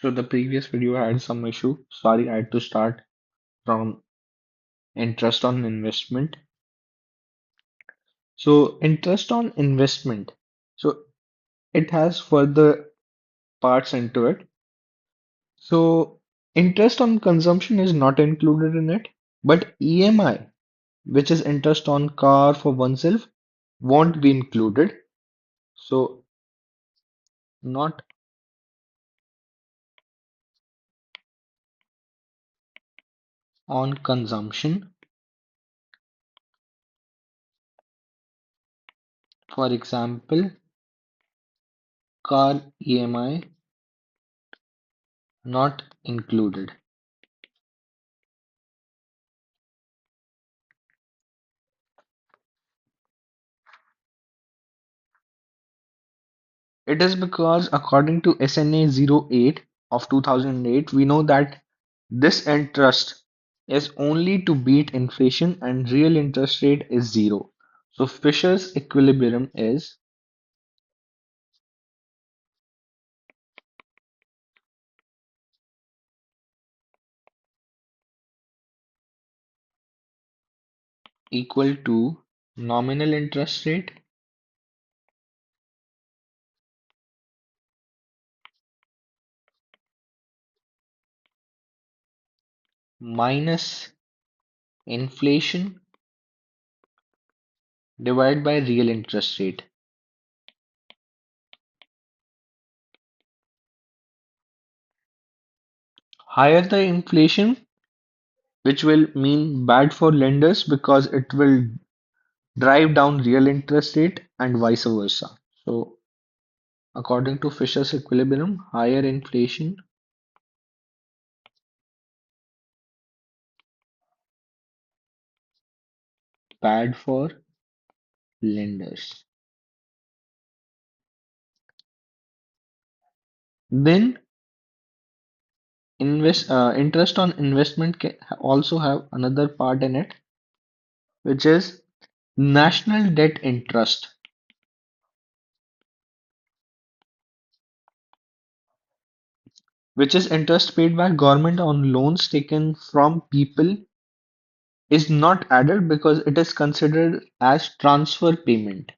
So the previous video had some issue. Sorry, I had to start from interest on investment. So interest on investment. So it has further parts into it. So interest on consumption is not included in it, but EMI, which is interest on car for oneself, won't be included. So not on consumption. For example, car EMI not included. It is because according to SNA 08 of 2008, we know that this interest is only to beat inflation and real interest rate is zero. So Fisher's equilibrium is equal to nominal interest rate minus inflation divided by real interest rate. Higher the inflation, which will mean bad for lenders because it will drive down real interest rate and vice versa. So according to Fisher's equilibrium, higher inflation bad for lenders. Then interest on investment can also have another part in it, which is national debt interest, which is interest paid by government on loans taken from people, is not added because it is considered as transfer payment.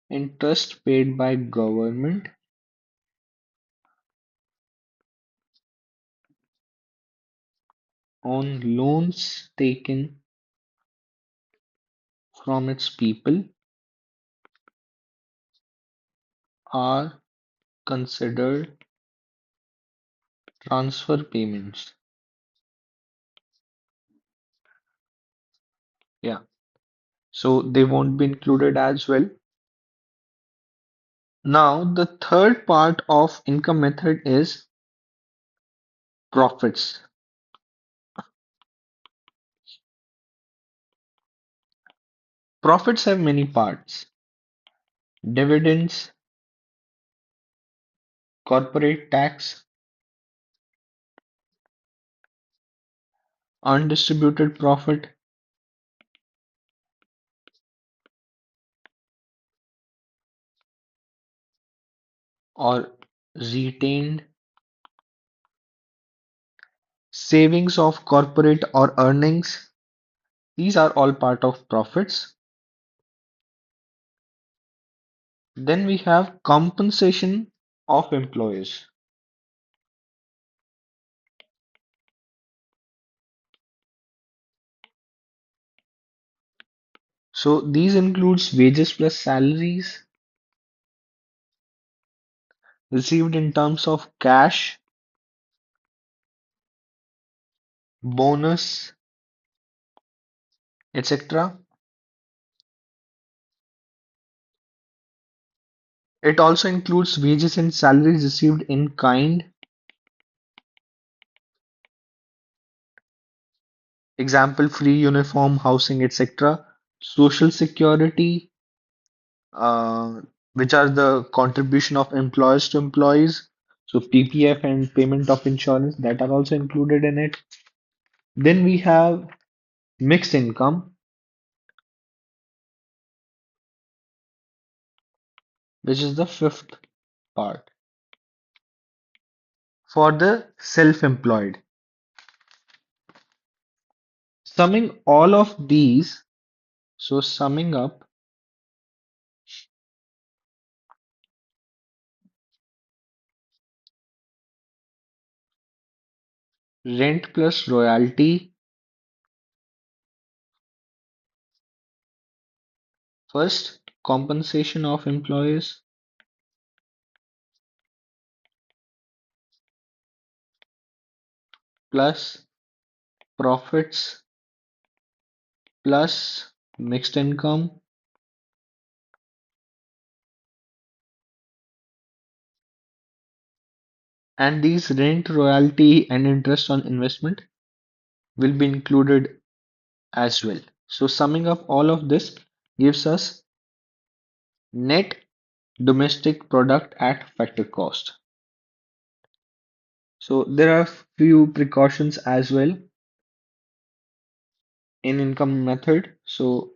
Interest paid by government on loans taken from its people are considered transfer payments. Yeah, so they won't be included as well. Now, the third part of income method is profits. Profits have many parts: dividends, corporate tax, undistributed profit, or retained savings of corporate or earnings. These are all part of profits. Then we have compensation of employees. So these includes wages plus salaries received in terms of cash, bonus, etc. It also includes wages and salaries received in kind, example free uniform, housing, etc. Social security, uh, which are the contribution of employers to employees. So PPF and payment of insurance that are also included in it. Then we have mixed income, which is the fifth part. For the self-employed, summing all of these, so summing up, rent plus royalty, first, compensation of employees, plus profits, plus mixed income, and these rent, royalty, and interest on investment will be included as well. So summing up all of this gives us net domestic product at factor cost. So there are few precautions as well in income method. So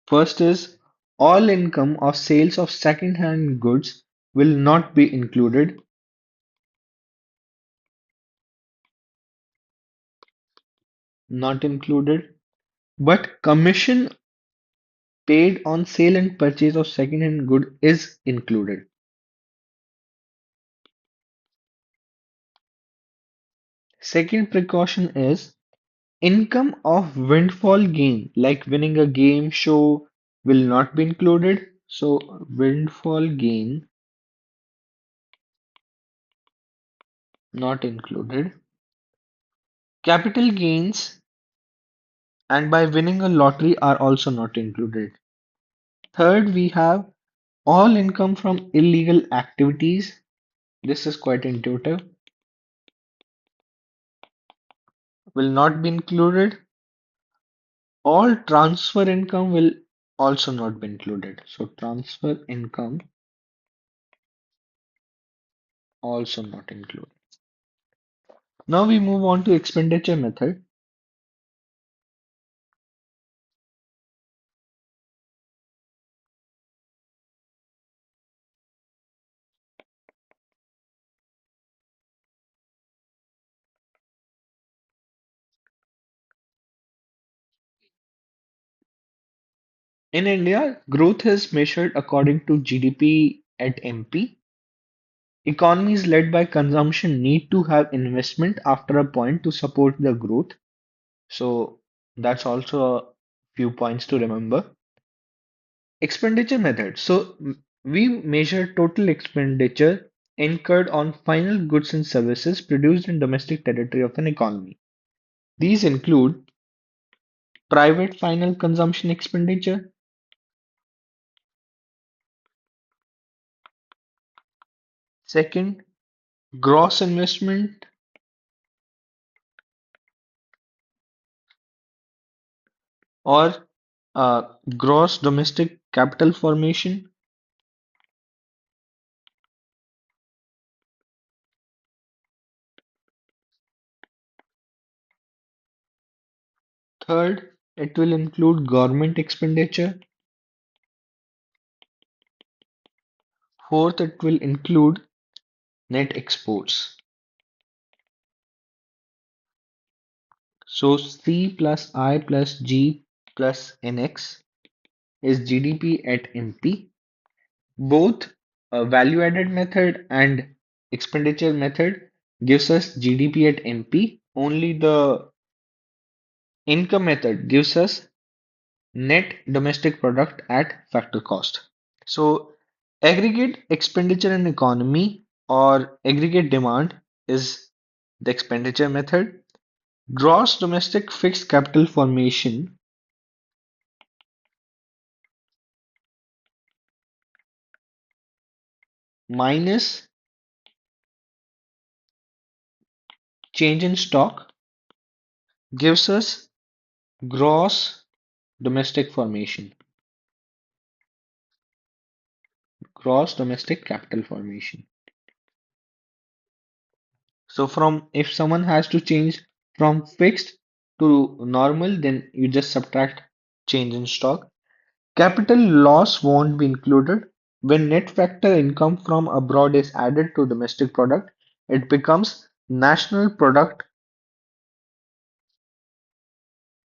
first is all income or sales of second-hand goods will not be included, not included, but commission paid on sale and purchase of second-hand good is included. Second precaution is income of windfall gain, like winning a game show, will not be included. So, windfall gain not included. Capital gains and by winning a lottery are also not included. Third, we have all income from illegal activities. This is quite intuitive. Will not be included. All transfer income will also not be included. So, transfer income also not included. Now we move on to expenditure method. In India, growth is measured according to GDP at MP. Economies led by consumption need to have investment after a point to support the growth. So that's also a few points to remember. Expenditure method. So we measure total expenditure incurred on final goods and services produced in domestic territory of an economy. These include private final consumption expenditure, second, gross investment, or gross domestic capital formation. Third, it will include government expenditure. Fourth, it will include net exports. So C plus I plus G plus NX is GDP at MP. Both value added method and expenditure method gives us GDP at MP. Only the income method gives us net domestic product at factor cost. So aggregate expenditure in economy or aggregate demand is the expenditure method. Gross domestic fixed capital formation minus change in stock gives us gross domestic formation, gross domestic capital formation. So from if someone has to change from fixed to normal, then you just subtract change in stock. Capital loss won't be included. When net factor income from abroad is added to domestic product, it becomes national product,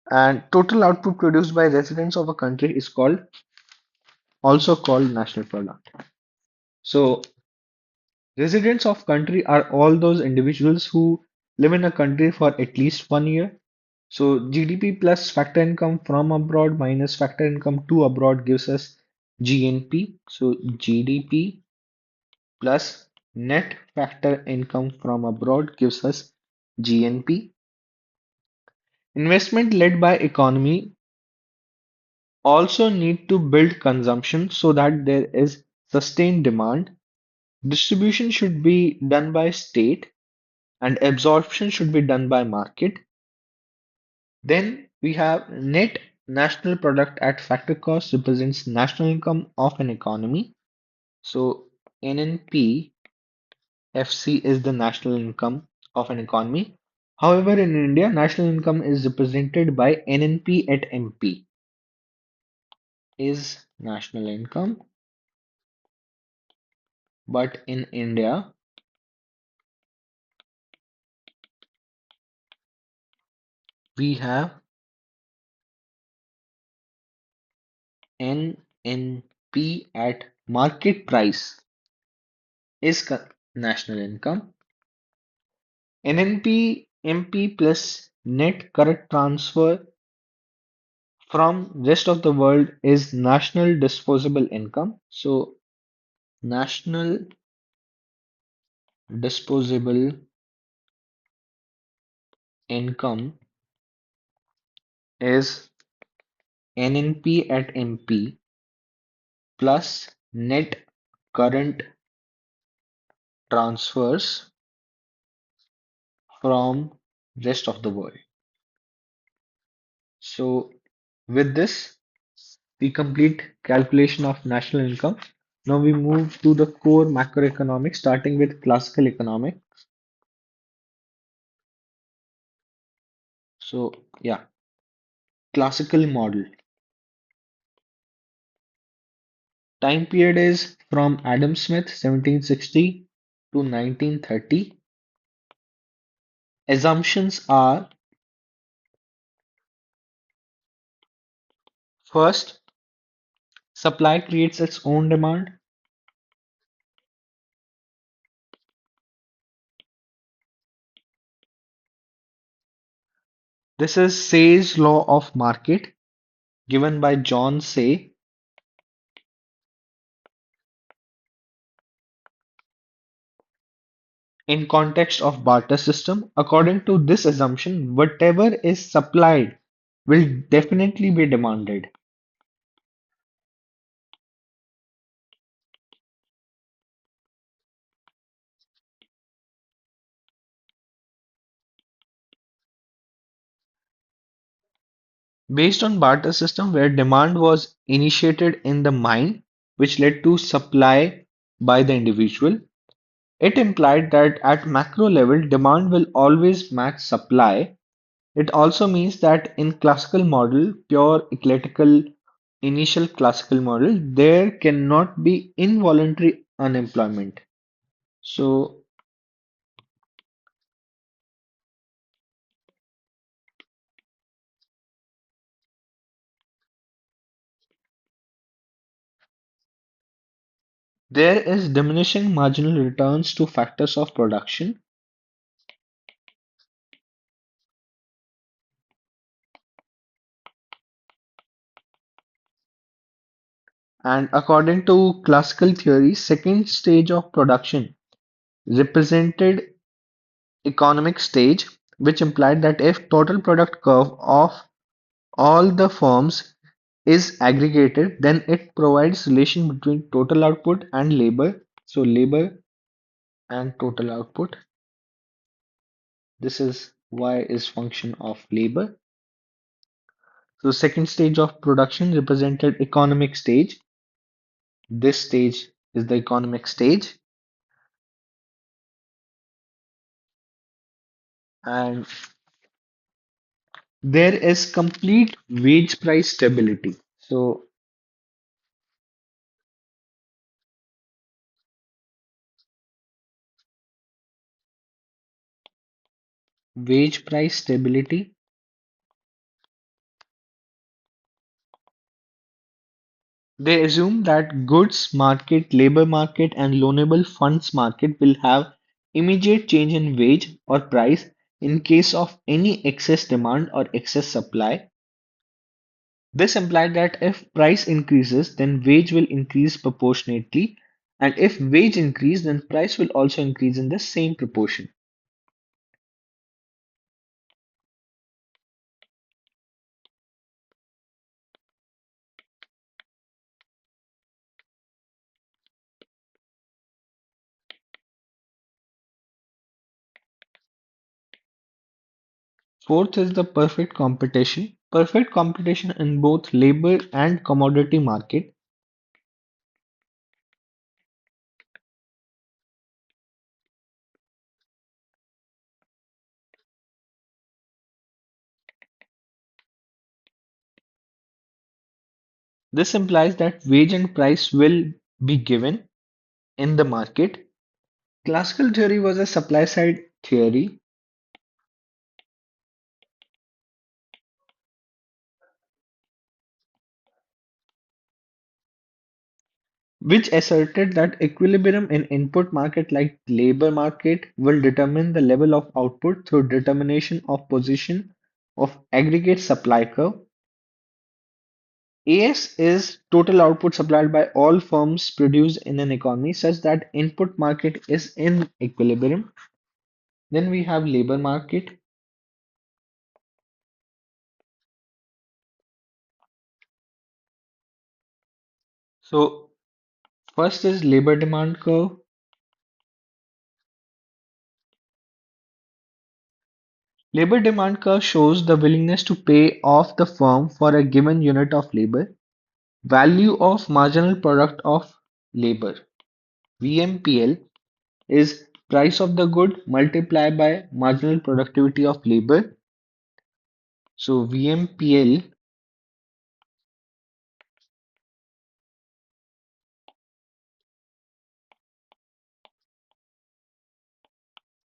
and total output produced by residents of a country is called also called national product. So residents of country are all those individuals who live in a country for at least 1 year. So GDP plus factor income from abroad minus factor income to abroad gives us GNP. So GDP plus net factor income from abroad gives us GNP. Investment led by economy also need to build consumption so that there is sustained demand. Distribution should be done by state and absorption should be done by market. Then we have net national product at factor cost represents national income of an economy. So NNP FC is the national income of an economy. However, in India, national income is represented by NNP at MP is national income, but in India, we have NNP at market price is national income. NNP MP plus net current transfer from rest of the world is national disposable income. So national disposable income is NNP at MP plus net current transfers from rest of the world. So with this, we complete calculation of national income. Now we move to the core macroeconomics, starting with classical economic. So yeah, classical model. Time period is from Adam Smith 1760 to 1930. Assumptions are first, supply creates its own demand. This is Say's law of market given by John Say in context of barter system. According to this assumption, whatever is supplied will definitely be demanded. Based on barter system where demand was initiated in the mind, which led to supply by the individual, it implied that at macro level, demand will always match supply. It also means that in classical model, pure eclectical initial classical model, there cannot be involuntary unemployment. So there is diminishing marginal returns to factors of production, and according to classical theory, second stage of production represented economic stage, which implied that if total product curve of all the firms is aggregated, then it provides relation between total output and labor. So labor and total output. This is Y is function of labor. So second stage of production represented economic stage. This stage is the economic stage. And there is complete wage price stability. So, wage price stability, they assume that goods market, labor market, and loanable funds market will have immediate change in wage or price in case of any excess demand or excess supply. This implies that if price increases, then wage will increase proportionately, and if wage increase, then price will also increase in the same proportion. Fourth is the perfect competition. Perfect competition in both labor and commodity market. This implies that wage and price will be given in the market. Classical theory was a supply side theory which asserted that equilibrium in input market like labor market will determine the level of output through determination of position of aggregate supply curve. AS is total output supplied by all firms produced in an economy such that input market is in equilibrium. Then we have labor market. So first is labor demand curve. Labor demand curve shows the willingness to pay of the firm for a given unit of labor. Value of marginal product of labor. VMPL is price of the good multiplied by marginal productivity of labor. So VMPL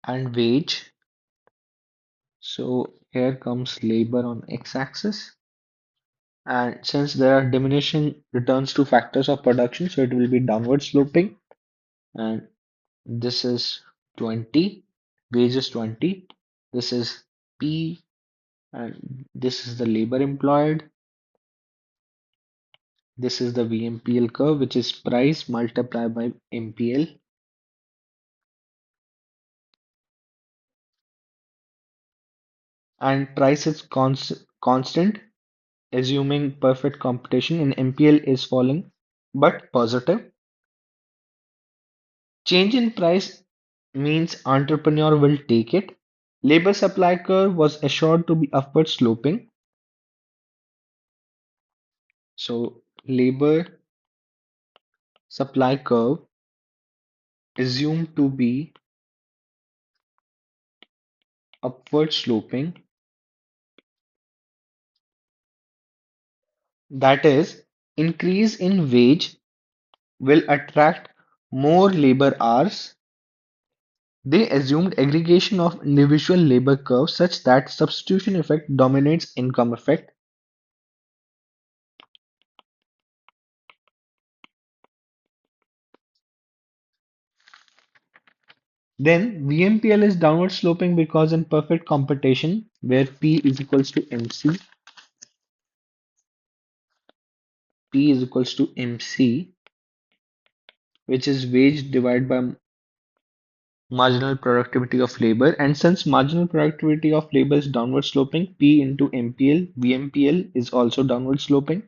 and wage. So here comes labor on x-axis. And since there are diminishing returns to factors of production, so it will be downward sloping. And this is 20, wage is 20. This is P, and this is the labor employed. This is the VMPL curve, which is price multiplied by MPL. And price is constant, assuming perfect competition, and MPL is falling but positive. Change in price means entrepreneur will take it. Labor supply curve was assured to be upward sloping. So labor supply curve assumed to be upward sloping. That is, increase in wage will attract more labor hours. They assumed aggregation of individual labor curves such that substitution effect dominates income effect. Then VMPL is downward sloping because in perfect competition, where P is equals to MC, P is equals to MC, which is wage divided by marginal productivity of labor. And since marginal productivity of labor is downward sloping, P into MPL, VMPL is also downward sloping.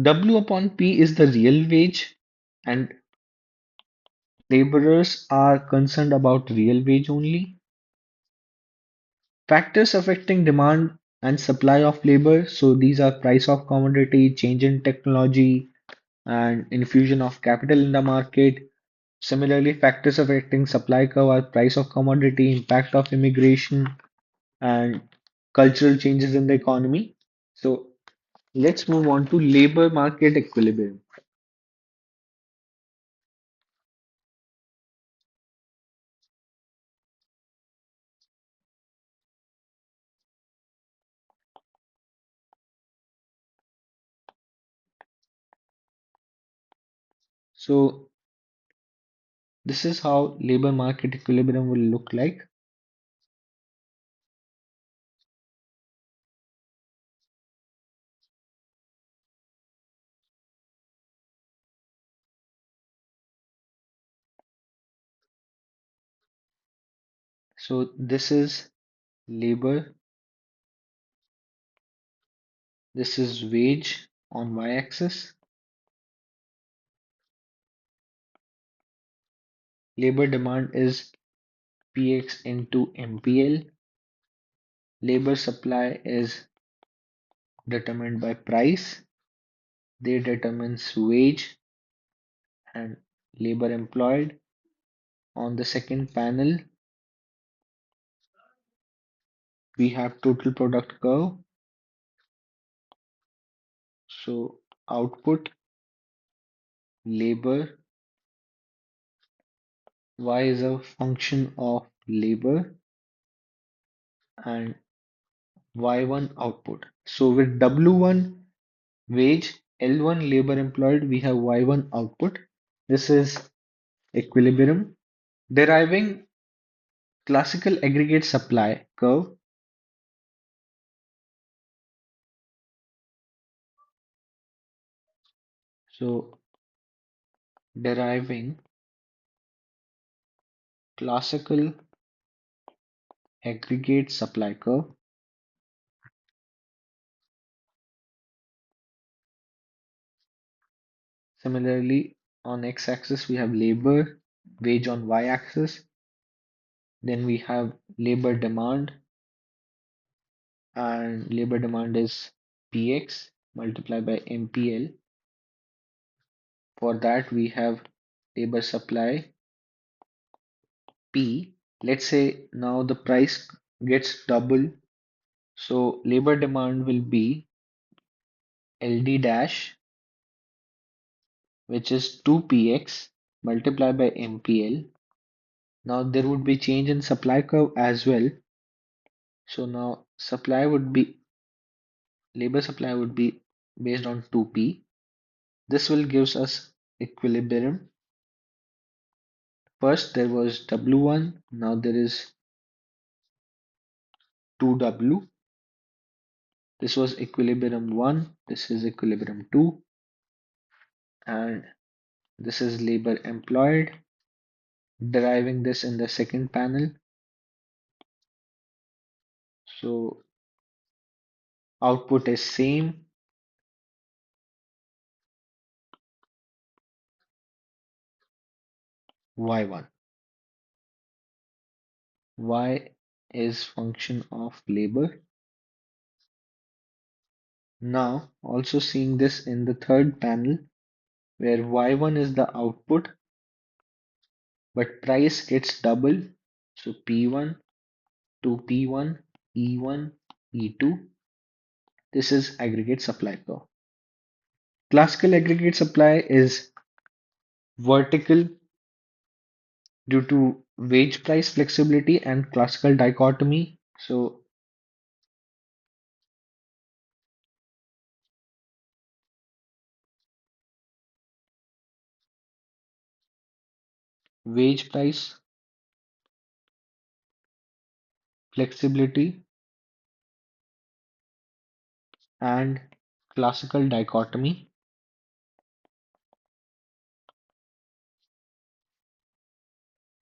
W upon P is the real wage, and laborers are concerned about real wage only. Factors affecting demand and supply of labor. So these are price of commodity, change in technology, and infusion of capital in the market. Similarly, factors affecting supply curve are price of commodity, impact of immigration, and cultural changes in the economy. So let's move on to labor market equilibrium. So this is how labor market equilibrium will look like. So this is labor, this is wage on y-axis. Labor demand is Px into MPL. Labor supply is determined by price. They determines wage and labor employed. On the second panel, we have total product curve. So output, labor, y is a function of labor and y1 output. So with W1 wage, L1 labor employed, we have y1 output. This is equilibrium. Deriving classical aggregate supply curve. So deriving classical aggregate supply curve. Similarly, on x-axis we have labor, wage on y-axis. Then we have labor demand, and labor demand is Px multiplied by MPL. For that we have labor supply P. Let's say now the price gets double, so labor demand will be LD dash, which is 2Px multiplied by MPL. Now there would be change in supply curve as well. So now labor supply would be based on 2P. This will gives us equilibrium. First there was W1, now there is 2W. This was equilibrium 1, this is equilibrium 2, and this is labor employed. Deriving this in the second panel. So output is same, y1. Y is function of labor. Now also seeing this in the third panel where y1 is the output but price gets double. So P1 to P1, E1, E2. This is aggregate supply curve. Classical aggregate supply is vertical due to wage price flexibility and classical dichotomy. So wage price flexibility and classical dichotomy.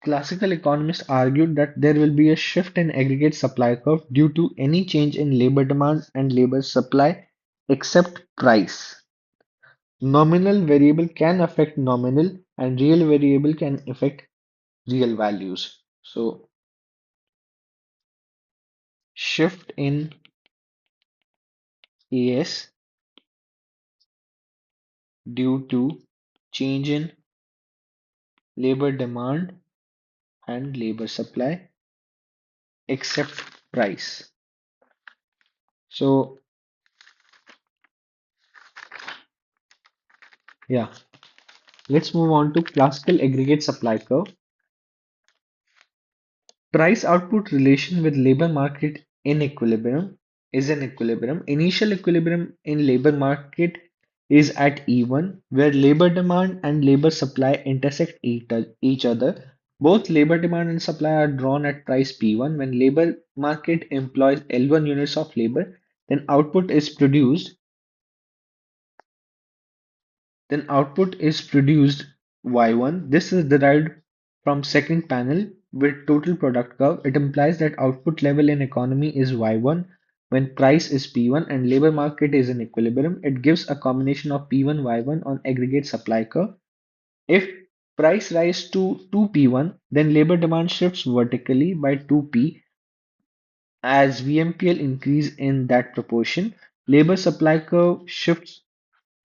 Classical economists argued that there will be a shift in aggregate supply curve due to any change in labor demand and labor supply except price. Nominal variable can affect nominal and real variable can affect real values. So shift in AS due to change in labor demand and labor supply except price. So yeah, let's move on to classical aggregate supply curve. Price output relation with labor market in equilibrium is an equilibrium. Initial equilibrium in labor market is at E1, where labor demand and labor supply intersect each other. Both labor demand and supply are drawn at price P1. When labor market employs L1 units of labor, then output is produced Then output is produced Y1. This is derived from second panel with total product curve. It implies that output level in economy is Y1 when price is P1 and labor market is in equilibrium. It gives a combination of P1 Y1 on aggregate supply curve. If price rise to 2P1, then labor demand shifts vertically by 2P as VMPL increase in that proportion. Labor supply curve shifts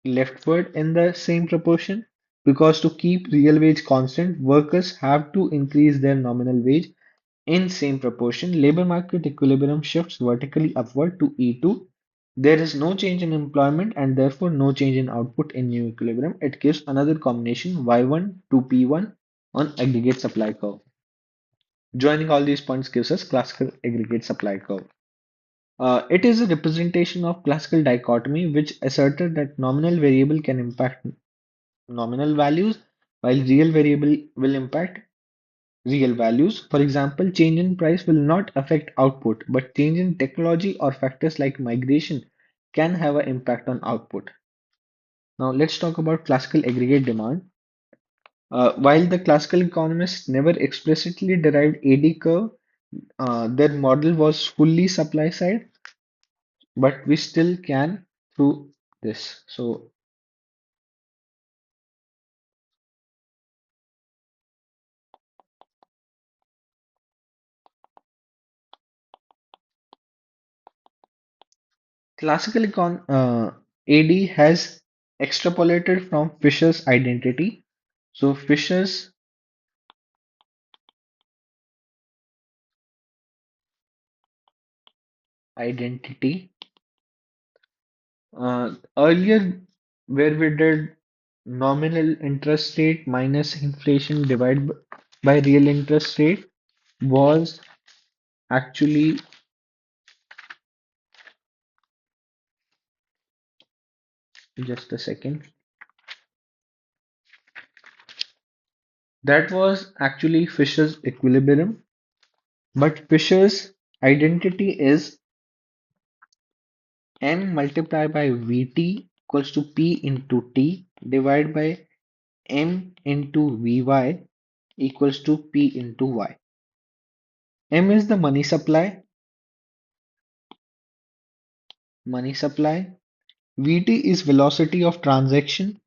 leftward in the same proportion because to keep real wage constant, workers have to increase their nominal wage in same proportion. Labor market equilibrium shifts vertically upward to E2. There is no change in employment and therefore no change in output in new equilibrium. It gives another combination Y1 to P1 on aggregate supply curve. Joining all these points gives us classical aggregate supply curve. It is a representation of classical dichotomy which asserted that nominal variable can impact nominal values, while real variable will impact real values. For example, change in price will not affect output, but change in technology or factors like migration can have an impact on output. Now, let's talk about classical aggregate demand. While the classical economists never explicitly derived AD curve, their model was fully supply side, but we still can through this. So, AD has extrapolated from Fisher's identity. So Fisher's identity earlier where we did nominal interest rate minus inflation divided by real interest rate was actually just a second. That was actually Fisher's equilibrium, but Fisher's identity is M multiplied by Vt equals to P into T divided by M into Vy equals to P into Y. M is the money supply. Vt is velocity of transaction.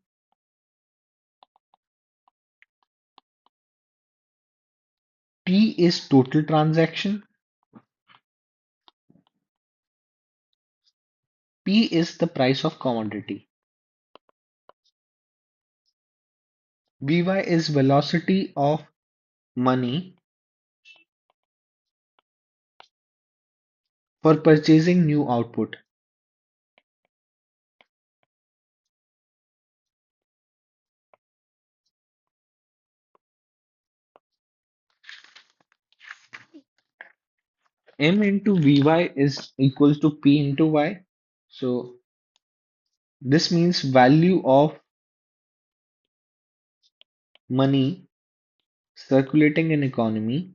T is total transaction. P is the price of commodity. Vy is velocity of money for purchasing new output. M into Vy is equals to P into Y. So this means value of money circulating in economy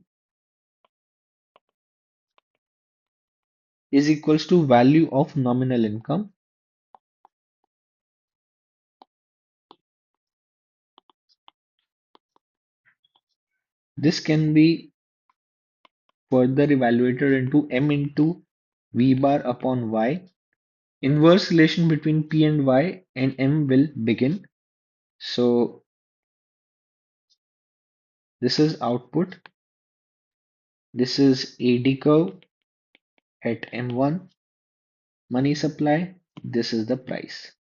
is equals to value of nominal income. This can be further evaluated into M into V bar upon Y. Inverse relation between P and Y and M will begin. So this is output. This is AD curve at M1. Money supply. This is the price.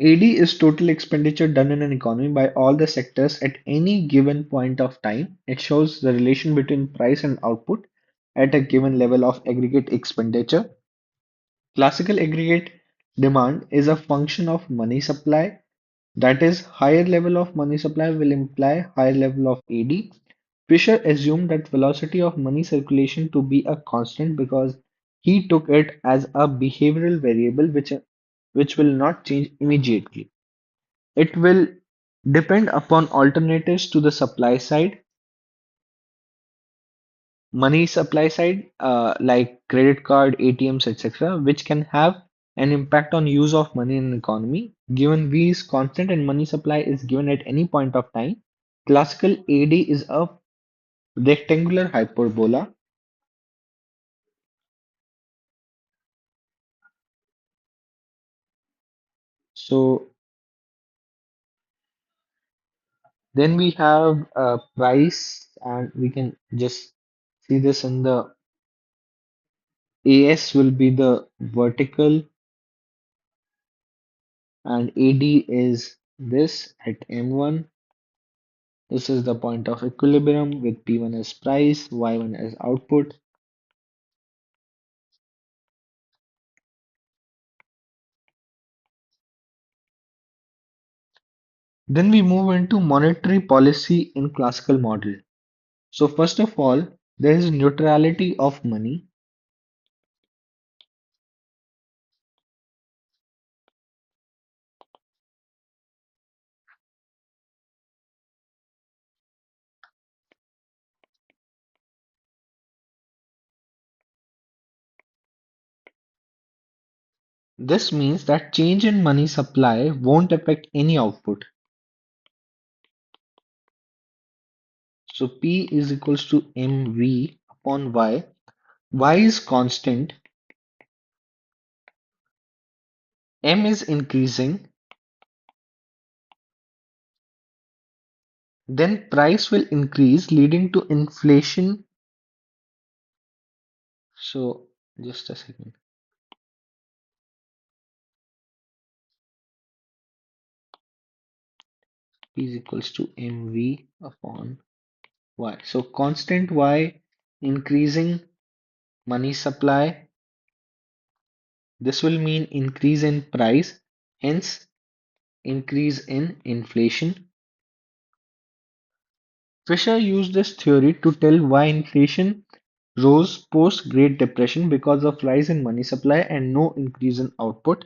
AD is total expenditure done in an economy by all the sectors at any given point of time. It shows the relation between price and output at a given level of aggregate expenditure. Classical aggregate demand is a function of money supply. That is, higher level of money supply will imply higher level of AD. Fisher assumed that velocity of money circulation to be a constant because he took it as a behavioral variable which will not change immediately. It will depend upon alternatives to the supply side, money supply side, like credit card, ATMs, etc., which can have an impact on use of money in the economy. Given V is constant and money supply is given at any point of time, classical AD is a rectangular hyperbola. So then we have price, and we can just see this in the AS will be the vertical, and AD is this at M1. This is the point of equilibrium with P1 as price, Y1 as output. Then we move into monetary policy in classical model. So first of all, there is neutrality of money. This means that change in money supply won't affect any output. So P is equals to mv upon y. Y is constant, M is increasing, then price will increase leading to inflation. So just a second. P is equals to mv upon y. So constant y increasing money supply. This will mean increase in price, hence increase in inflation. Fisher used this theory to tell why inflation rose post Great Depression because of rise in money supply and no increase in output.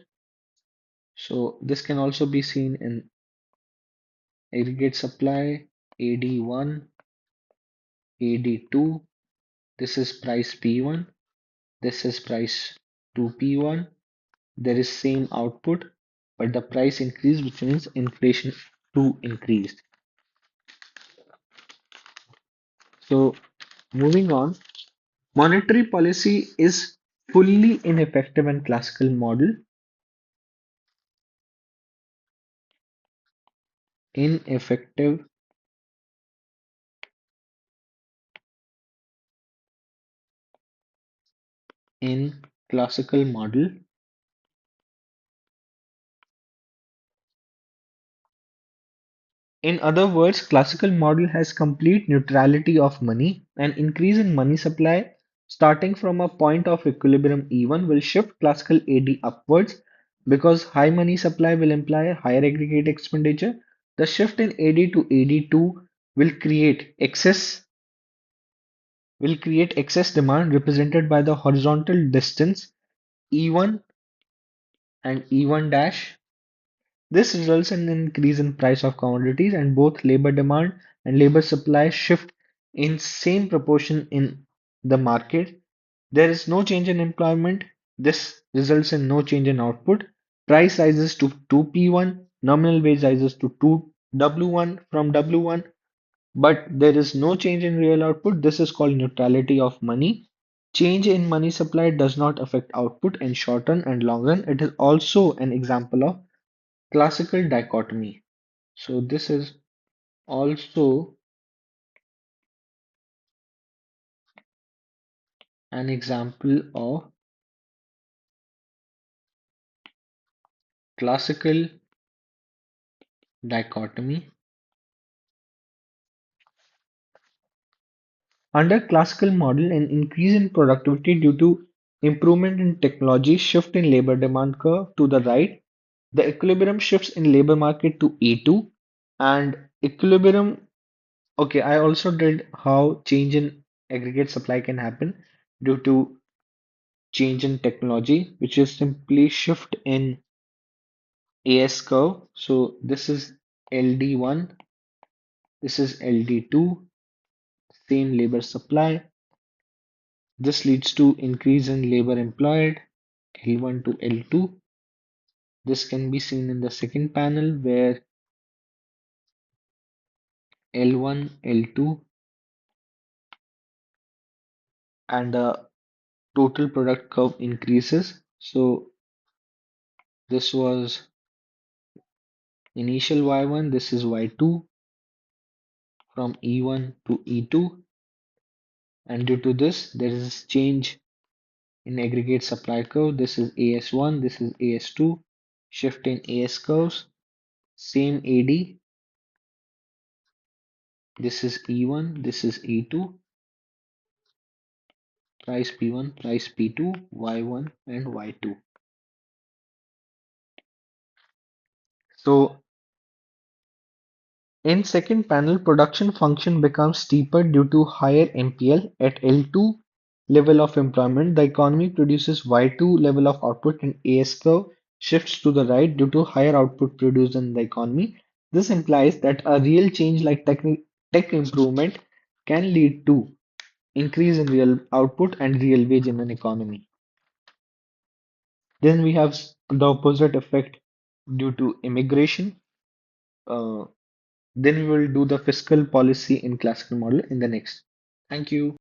So this can also be seen in aggregate supply, AD1, AD2. This is price P1. This is price 2P1. There is same output, but the price increase, which means inflation 2 increased. So moving on, monetary policy is fully ineffective in classical model, ineffective in classical model. In other words, classical model has complete neutrality of money. An increase in money supply starting from a point of equilibrium E1 will shift classical AD upwards because high money supply will imply higher aggregate expenditure. The shift in AD to AD2 will create excess demand represented by the horizontal distance E1 and E1 dash. This results in an increase in price of commodities and both labor demand and labor supply shift in same proportion in the market. There is no change in employment. This results in no change in output. Price rises to 2P1, nominal wage rises to 2W1 from W1, but there is no change in real output. This is called neutrality of money. Change in money supply does not affect output in short run and long run. It is also an example of classical dichotomy. So this is also an example of classical dichotomy. Under classical model, an increase in productivity due to improvement in technology, shift in labor demand curve to the right, the equilibrium shifts in labor market to A2, and equilibrium. Okay, I also did how change in aggregate supply can happen due to change in technology, which is simply shift in AS curve. So this is LD1, this is LD2, same labor supply. This leads to increase in labor employed, L1 to L2. This can be seen in the second panel where L1, L2, and the total product curve increases. So this was initial Y1, this is Y2 from E1 to E2, and due to this, there is change in aggregate supply curve. This is AS1, this is AS2, shift in AS curves, same AD, this is E1, this is E2, price P1, price P2, Y1 and Y2. So in second panel, production function becomes steeper due to higher MPL at L2 level of employment. The economy produces Y2 level of output and AS curve shifts to the right due to higher output produced in the economy. This implies that a real change like tech improvement can lead to increase in real output and real wage in an economy. Then we have the opposite effect due to immigration. Uh, then we will do the fiscal policy in classical model in the next. Thank you.